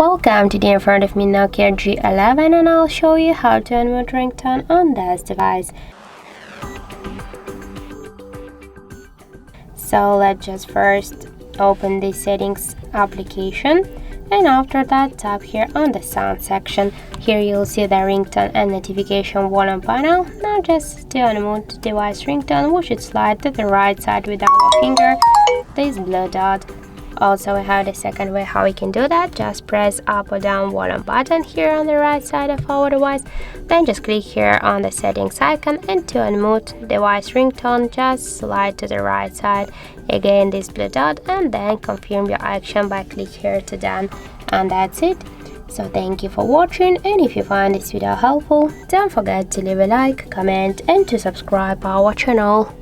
Welcome, today in front of me Nokia G11 and I'll show you how to unmute ringtone on this device. So let's just first open the settings application, and after that tap here on the sound section. Here you'll see the ringtone and notification volume panel. Now just to unmute device ringtone, we should slide to the right side with our finger, this blue dot. Also, we have the second way how we can do that. Just press up or down volume button here on the right side of our device. Then just click here on the settings icon, and to unmute device ringtone, just slide to the right side. Again this blue dot, and then confirm your action by click here to done. And that's it. So thank you for watching, and if you find this video helpful, don't forget to leave a like, comment and to subscribe our channel.